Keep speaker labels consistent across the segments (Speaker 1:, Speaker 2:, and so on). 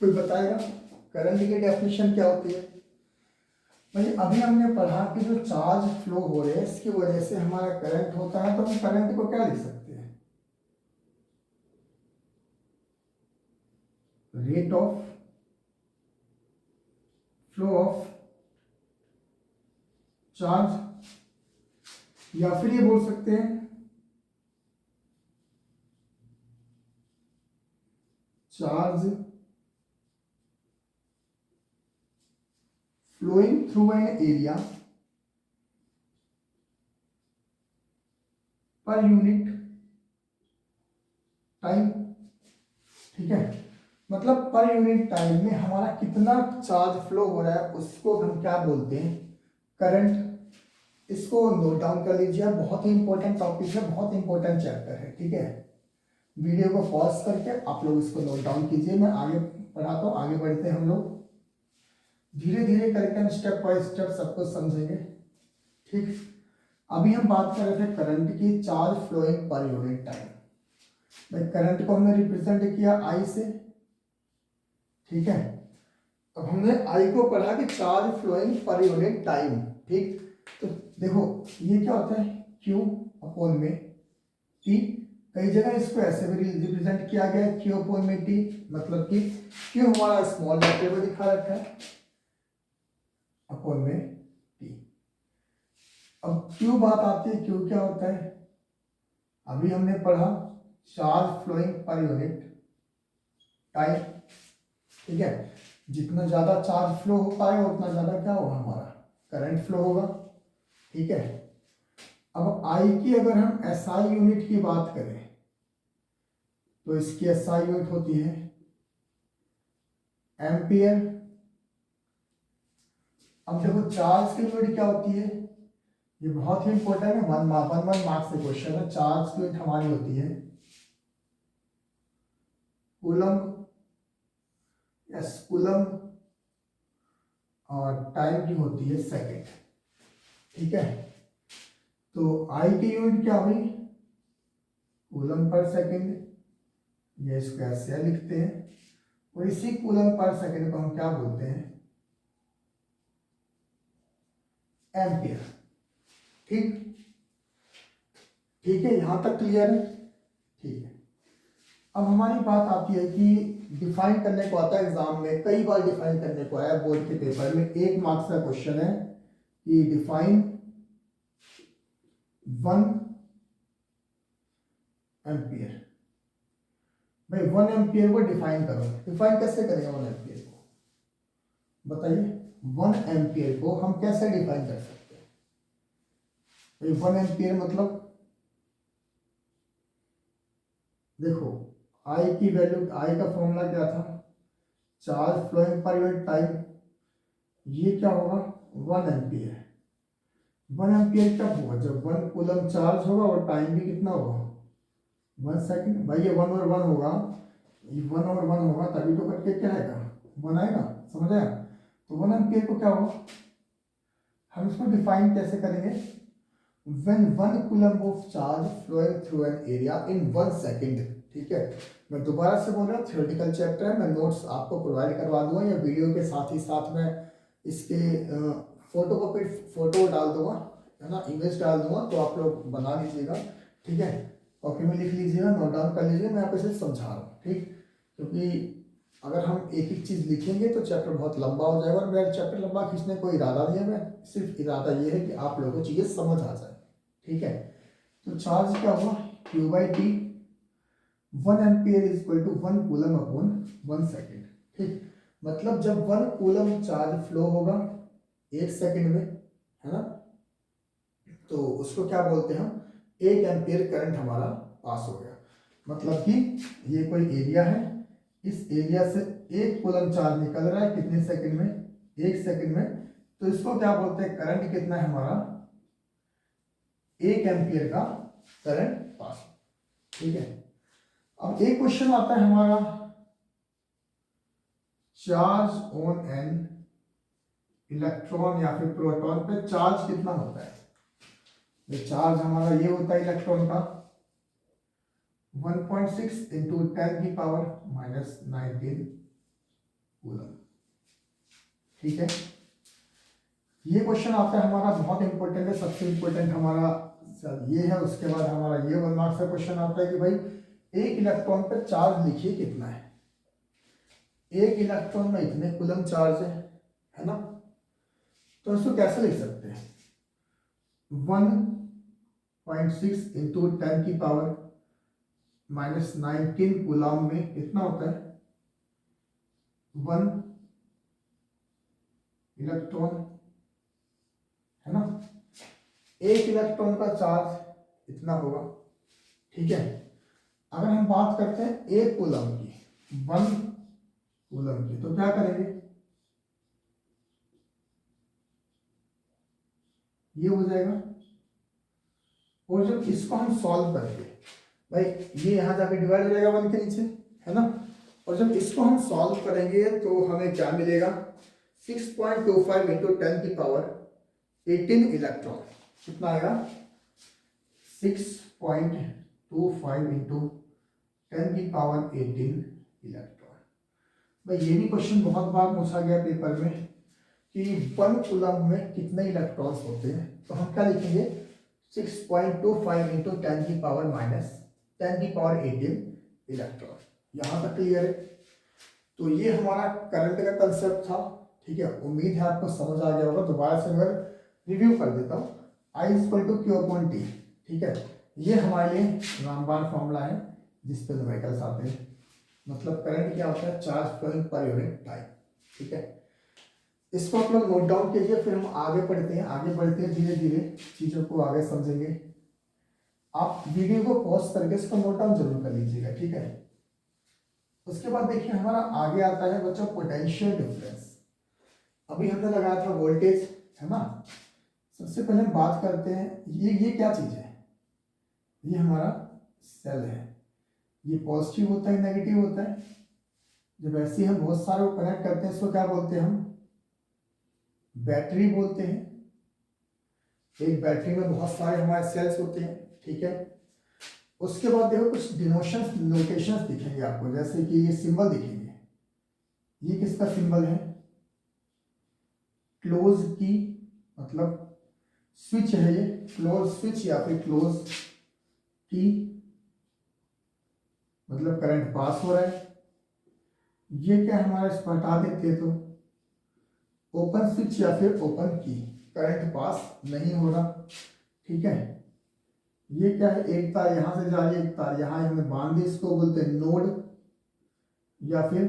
Speaker 1: कोई बताएगा करंट की डेफिनेशन क्या होती है? भाई अभी हमने पढ़ा कि जो चार्ज फ्लो हो रहे हैं इसकी वजह से हमारा करंट होता है, तो हम करंट को क्या लिख सकते हैं? Rate of flow of charge, या फिर ये बोल सकते हैं charge flowing through an area per unit time. ठीक है, मतलब पर यूनिट टाइम में हमारा कितना चार्ज फ्लो हो रहा है उसको हम क्या बोलते हैं? करंट। इसको नोट डाउन कर लीजिए, बहुत ही इंपॉर्टेंट टॉपिक है, बहुत इंपॉर्टेंट चैप्टर है। ठीक है, वीडियो को पॉज करके आप लोग इसको नोट डाउन कीजिए, मैं आगे पढ़ाता हूँ। आगे बढ़ते हैं हम लोग, धीरे धीरे करके हम स्टेप बाय स्टेप सब कुछ समझेंगे। ठीक, अभी हम बात कर रहे थे करंट की, charge flowing per unit time. भाई करंट को हमने रिप्रेजेंट किया आई से। ठीक है, अब हमने आई को पढ़ा कि charge flowing per unit time. ठीक, तो देखो ये क्या होता है, क्यू अपॉन में टी। कई जगह इसको ऐसे भी रिप्रेजेंट किया गया है, क्यू अपॉन में टी, मतलब कि क्यू हमारा स्मॉल लेटर में दिखा रखा है, अपॉन में टी। अब क्यू बात आती है, क्यू क्या होता है? अभी हमने पढ़ा charge flowing per unit time. ठीक है, जितना ज्यादा चार्ज फ्लो हो पाएगा उतना ज्यादा क्या होगा, हमारा करंट फ्लो होगा। ठीक है, अब आई की अगर हम एसआई यूनिट की बात करें तो इसकी एसआई यूनिट होती है एम्पियर। अब देखो चार्ज की यूनिट क्या होती है, ये बहुत ही इंपॉर्टेंट है, वन मार्क्स से क्वेश्चन है। चार्ज की यूनिट हमारी होती है कूलम, यस कूलम, और टाइम की होती है सेकंड। ठीक है, तो आई की यूनिट क्या हुई, कूलम पर सेकंड, ये इसको ऐसे लिखते हैं, और इसी कूलम पर सेकंड को हम क्या बोलते हैं, एम्पियर। ठीक, ठीक है, यहां तक क्लियर है? ठीक है, अब हमारी बात आती है कि डिफाइन करने को आता है एग्जाम में, कई बार डिफाइन करने को आया बोर्ड के पेपर में, 1 मार्क्स का क्वेश्चन है कि डिफाइन 1 एम्पियर। भाई 1 एम्पियर को डिफाइन करो, डिफाइन कैसे करेंगे 1 एम्पियर को, बताइए। 1 एम्पियर को हम कैसे डिफाइन कर सकते हैं? भाई 1 एम्पियर मतलब देखो, आई की वैल्यू, आई का फॉर्मूला क्या था, charge flowing per unit time, ये क्या होगा 1 एम्पियर। 1 एम्पियर कब होगा, जब 1 कूलम चार्ज होगा और टाइम भी कितना होगा 1 सेकेंड। भाई ये 1 और 1 होगा, ये 1 और 1 होगा, तभी तो करके क्या आएगा 1 आएगा, समझ आया? तो 1 एम्पियर को क्या होगा, हम इसको डिफाइन कैसे करेंगे, when 1 coulomb of charge flowing through an area in 1 second. ठीक है, मैं दोबारा से बोल रहा हूँ, थ्योरेटिकल चैप्टर है, मैं नोट्स आपको प्रोवाइड करवा दूंगा, या वीडियो के साथ ही साथ मैं इसके फोटो कॉपी फोटो डाल दूंगा, है ना, इमेज डाल दूंगा, तो आप लोग बना लीजिएगा। ठीक है, कॉपी में लिख लीजिएगा, नोट डाउन कर लीजिएगा, मैं आपको सिर्फ समझा रहा हूँ। ठीक, क्योंकि अगर हम एक एक चीज़ लिखेंगे तो चैप्टर बहुत लंबा हो जाएगा, और मेरा चैप्टर लंबा खींचने का कोई इरादा नहीं है, मैं सिर्फ इरादा ये है कि आप लोगों को चीज़ें समझ आ जाए। ठीक है, तो चार्ज क्या हुआ, Q by T, 1 ampere is equal to 1 coulomb upon 1 second. ठीक, मतलब जब 1 कूलम चार्ज फ्लो होगा 1 सेकेंड में, है ना, तो उसको क्या बोलते हैं हम, 1 एम्पियर करंट हमारा पास हो गया। मतलब कि ये कोई एरिया है, इस एरिया से 1 कूलम चार्ज निकल रहा है कितने सेकंड में, 1 सेकंड में, तो इसको क्या बोलते हैं, करंट कितना है हमारा, 1 एम्पियर का करंट पास। ठीक है, अब एक क्वेश्चन आता है हमारा, चार्ज ऑन एन इलेक्ट्रॉन या फिर प्रोटॉन पे चार्ज कितना होता है। ये चार्ज हमारा ये होता है इलेक्ट्रॉन का 1.6 इंटू 10 की पावर -19 कूलम। ठीक है, ये क्वेश्चन आता है हमारा, बहुत इंपॉर्टेंट है, सबसे इंपॉर्टेंट हमारा ये है। उसके बाद हमारा ये 1 मार्क्स का क्वेश्चन आता है कि भाई एक इलेक्ट्रॉन पर चार्ज लिखिए कितना है। एक इलेक्ट्रॉन में इतने कूलम चार्ज है ना, तो इसको कैसे लिख सकते हैं? 1.6 इंटू 10 की पावर -19 कूलम में कितना होता है? 1 इलेक्ट्रॉन, है ना। एक इलेक्ट्रॉन का चार्ज इतना होगा। ठीक है, अगर हम बात करते हैं एक कूलम की, 1 कूलम की, तो क्या करेंगे? ये हो जाएगा। और जब इसको हम सॉल्व करेंगे, भाई ये यहां जाके डिवाइड हो जाएगा 1 के नीचे, है ना। और जब इसको हम सॉल्व करेंगे तो हमें क्या मिलेगा? 6.25 इंटू 10 की पावर 18 इलेक्ट्रॉन। कितना आएगा? 6.25 इंटू 10 की पावर 18 इलेक्ट्रॉन। भाई ये भी क्वेश्चन बहुत बार पूछा गया पेपर में कि 1 कूलम में कितने इलेक्ट्रॉन्स होते हैं। तो हम क्या लिखेंगे? 6.25 इंटू 10 की पावर -10 की पावर 18 इलेक्ट्रॉन। यहाँ तक क्लियर है? तो ये हमारा करंट का कंसेप्ट था। ठीक है, उम्मीद है आपको समझ आ गया होगा। दोबारा से मैं रिव्यू कर देता हूँ। I = Q/T। ठीक है, ये हमारे लिए रामबाण फॉर्मूला है जिस पे न्यूमेरिकल्स आते हैं। मतलब करंट क्या होता है? Charge flowing per unit time. ठीक है, इसको आप लोग नोट डाउन कीजिए, फिर हम आगे बढ़ते हैं धीरे धीरे चीजों को आगे समझेंगे। आप वीडियो को पॉज करके इसको नोट डाउन जरूर कर लीजिएगा। ठीक है, उसके बाद देखिए हमारा आगे आता है बच्चों पोटेंशियल डिफरेंस। अभी हमने लगाया था वोल्टेज, है ना। सबसे पहले हम बात करते हैं, ये क्या चीज है? ये हमारा सेल है। ये पॉजिटिव होता है, नेगेटिव होता है। जब ऐसे हम बहुत सारे को कनेक्ट करते हैं, इसको क्या बोलते हैं? हम बैटरी बोलते हैं। एक बैटरी में बहुत सारे हमारे सेल्स होते हैं। ठीक है, उसके बाद देखो कुछ डिनोशंस, लोकेशंस दिखेंगे आपको, जैसे कि ये सिंबल दिखेंगे। ये किसका सिंबल है? क्लोज की, मतलब स्विच है ये, क्लोज स्विच या फिर क्लोज की, मतलब करंट पास हो रहा है। ये क्या हमारा, इसको हटा देते हैं तो ओपन स्विच या फिर ओपन की, करंट पास नहीं हो रहा। ठीक है, ये क्या है? एक तार यहां से जा रही है, एक तार यहां हमने बांध दी, इसको बोलते हैं नोड या फिर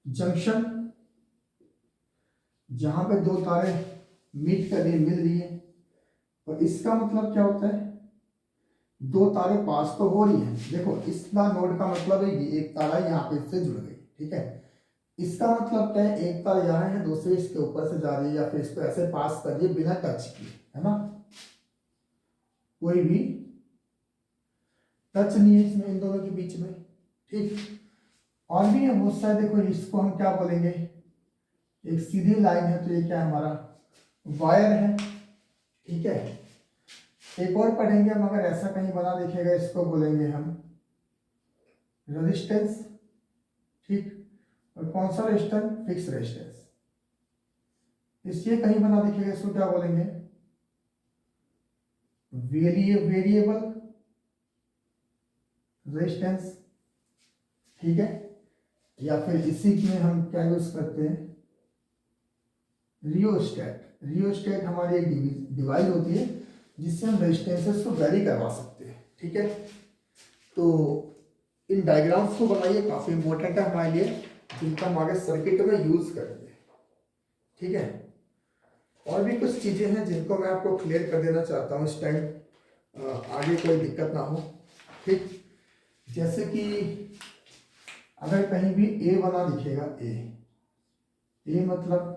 Speaker 1: जंक्शन, जहां पे दो तारें मीट कर रही, मिल रही है। और इसका मतलब क्या होता है? दो तारें पास तो हो रही है। देखो इसका नोड का मतलब है ये एक तारा यहाँ पे इससे जुड़ गई। ठीक है, इसका मतलब क्या है? एक तार यहाँ है, दूसरी इसके ऊपर से जा रही है या फिर इसको ऐसे पास कर रही है बिना टच किए, है ना। कोई भी टच नहीं है इसमें, इन दोनों के बीच में। ठीक, और भी है बहुत सारे। देखो इसको हम क्या बोलेंगे? एक सीधी लाइन है, तो ये क्या है? हमारा वायर है। ठीक है, एक और पढ़ेंगे हम, अगर ऐसा कहीं बना दिखेगा, इसको बोलेंगे हम रेजिस्टेंस। ठीक, और कौन सा रेजिस्टेंस? Fix resistance. इसलिए कहीं बना दिखेगा, इसको क्या बोलेंगे? Variable resistance. ठीक है, या फिर इसी में हम क्या यूज करते हैं? रियोस्टेट। रियोस्टेट हमारी एक डिवाइस होती है जिससे हम रेजिस्टेंसेस को वेरी करवा सकते हैं। ठीक है, तो इन डायग्राम्स को बनाइए, काफी इंपॉर्टेंट है हमारे लिए, जिनका हम आगे सर्किट में यूज करेंगे। ठीक है, और भी कुछ चीजें हैं जिनको मैं आपको क्लियर कर देना चाहता हूँ इस टाइम, आगे कोई दिक्कत ना हो। ठीक, जैसे कि अगर कहीं भी ए बना दिखेगा, ए मतलब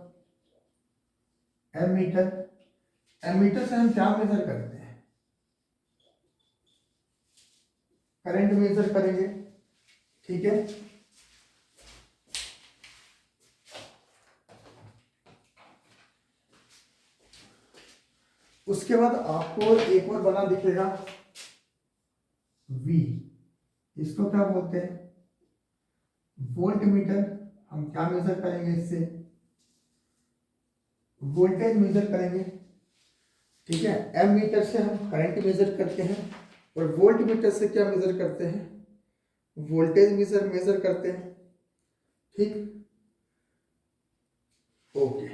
Speaker 1: एमीटर। एमीटर से हम क्या मेजर करते हैं? करंट मेजर करेंगे। ठीक है, उसके बाद आपको एक और बना दिखेगा V, इसको क्या बोलते हैं? Volt meter. हम क्या मेजर करेंगे इससे, वोल्टेज मेजर करेंगे। ठीक है, एम मीटर से हम करंट मेजर करते हैं और वोल्ट मीटर से क्या मेजर करते हैं, वोल्टेज मेजर करते हैं। ठीक, ओके।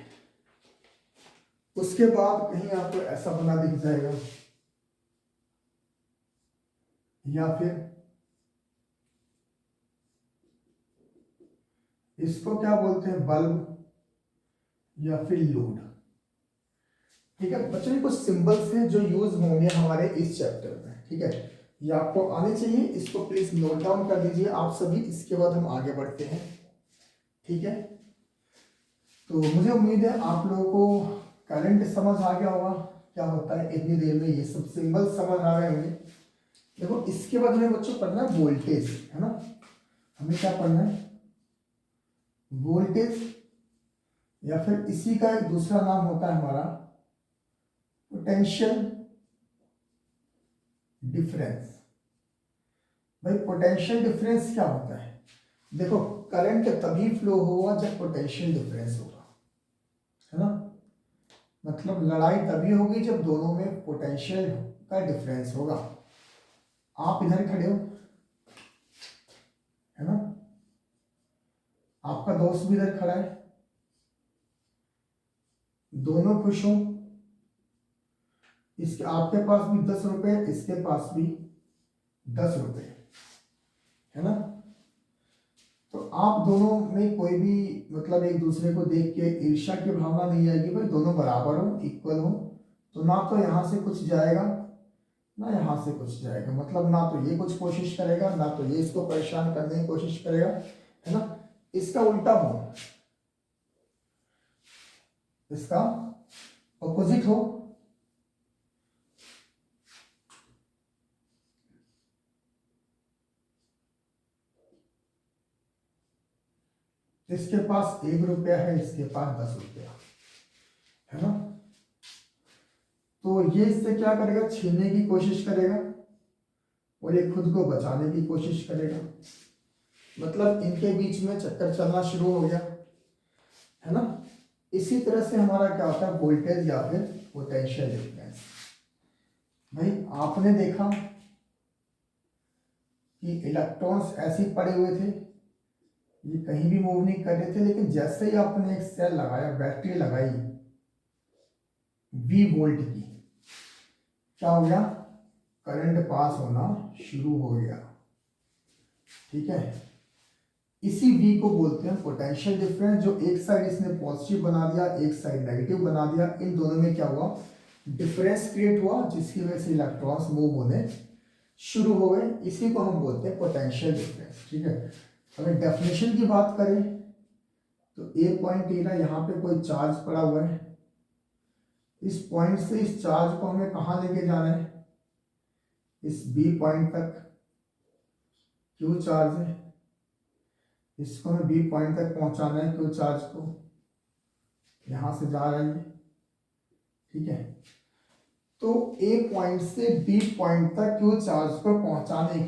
Speaker 1: उसके बाद कहीं आपको ऐसा बना दिख जाएगा, या फिर इसको क्या बोलते हैं, बल्ब या फिर लोड। ठीक है बच्चों, ये कुछ सिंबल्स हैं जो यूज होंगे हमारे इस चैप्टर में। ठीक है, ये आपको आने चाहिए, इसको प्लीज नोट डाउन कर लीजिए आप सभी। इसके बाद हम आगे बढ़ते हैं। ठीक है, तो मुझे उम्मीद है आप लोगों को करंट समझ आ गया होगा क्या होता है, इतनी देर में ये सब सिंबल समझ आ गए होंगे। देखो इसके बाद हमें बच्चों पढ़ना है वोल्टेज, है ना। हमें क्या पढ़ना है, वोल्टेज, या फिर इसी का एक दूसरा नाम होता है हमारा पोटेंशियल डिफरेंस। भाई पोटेंशियल डिफरेंस क्या होता है, देखो करंट तभी फ्लो होगा जब पोटेंशियल डिफरेंस होगा, है ना। मतलब लड़ाई तभी होगी जब दोनों में पोटेंशियल का डिफरेंस होगा। आप इधर खड़े हो, है ना, आपका दोस्त भी इधर खड़ा है, दोनों खुश हो, इसके आपके पास भी 10 रुपए, इसके पास भी 10 रुपए, है ना। तो आप दोनों में कोई भी मतलब एक दूसरे को देख के ईर्ष्या की भावना नहीं आएगी, भाई दोनों बराबर हो, इक्वल हो। तो ना तो यहाँ से कुछ जाएगा ना यहाँ से कुछ जाएगा, मतलब ना तो ये कुछ कोशिश करेगा ना तो ये इसको परेशान करने की कोशिश करेगा, है ना। इसका उल्टा हो, इसका ऑपोजिट हो, इसके पास 1 रुपया है, इसके पास 10 रुपया, है ना। तो ये इससे क्या करेगा, छीनने की कोशिश करेगा और ये खुद को बचाने की कोशिश करेगा। मतलब इनके बीच में चक्कर चलना शुरू हो गया, है ना। इसी तरह से हमारा क्या होता है, वोल्टेज या फिर पोटेंशियल डिफरेंस। भाई आपने देखा कि इलेक्ट्रॉन्स ऐसे ही पड़े हुए थे, ये कहीं भी मूव नहीं कर रहे थे, लेकिन जैसे ही आपने एक सेल लगाया, बैटरी लगाई V वोल्ट की, क्या हो गया, करंट पास होना शुरू हो गया। ठीक है, इसी V को बोलते हैं पोटेंशियल डिफरेंस। जो एक साइड इसने पॉजिटिव बना दिया, एक साइड नेगेटिव बना दिया, इन दोनों में क्या हुआ, डिफरेंस क्रिएट हुआ, जिसकी वजह से इलेक्ट्रॉन्स मूव होने शुरू हो गए। इसी को हम बोलते हैं पोटेंशियल डिफरेंस। ठीक है, अगर डेफिनेशन की बात करें तो ए पॉइंट ए ना, यहाँ पे कोई चार्ज पड़ा हुआ है, इस पॉइंट से इस चार्ज को हमें कहाँ लेके जाना है, इस बी पॉइंट तक। क्यू चार्ज है, इसको हमें बी पॉइंट तक पहुंचाना है, क्यू चार्ज को, यहां से जा रही है। ठीक है, तो ए पॉइंट से बी पॉइंट तक क्यू चार्ज को पहुंचाने